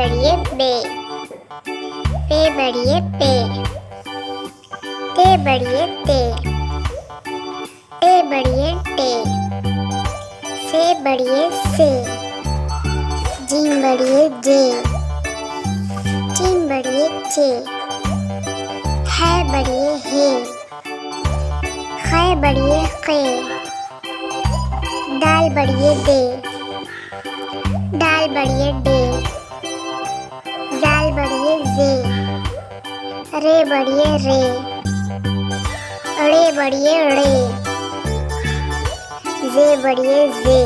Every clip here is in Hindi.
बड़िए बे, पे बड़िए पे, ते बड़िए ते, टे बड़िए टे, से बड़िए से, जीम बड़िए जे, चीन बड़िए चे, है बड़िए हे, खे बड़िए खे, दाल बड़िए दे, दाल बड़िए डे, जाल बड़िए जे, रे बड़िए रे, अड़े बड़िए ड़े, जे बड़िए जे,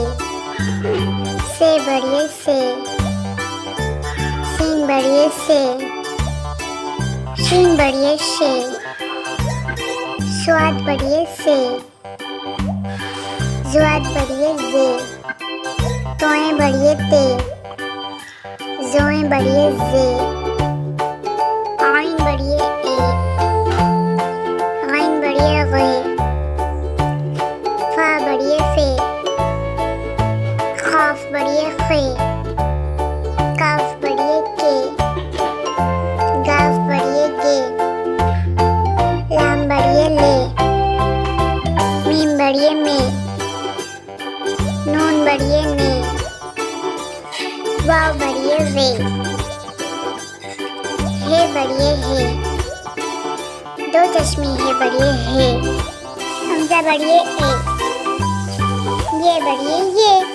से बड़िए से, सीन बड़िए से, शीन बड़िए शे, स्वाद बड़िए से, जुआद बड़िए जे, तोए बड़िए ते, जोए बड़िए जे, आइन बड़िए ए, आइन बड़िए गे, फा बड़िए फे, खाफ बड़िए खे, काफ बड़िए के, गाफ बड़िए गे, लाम बड़िए ले, मीम बड़िए में, नून बड़िए ने, वाव बड़िए वे, हे बड़िए हे, दो चश्मे हे बड़िए हे, हमजा बड़िए ए, ये बड़िए ये।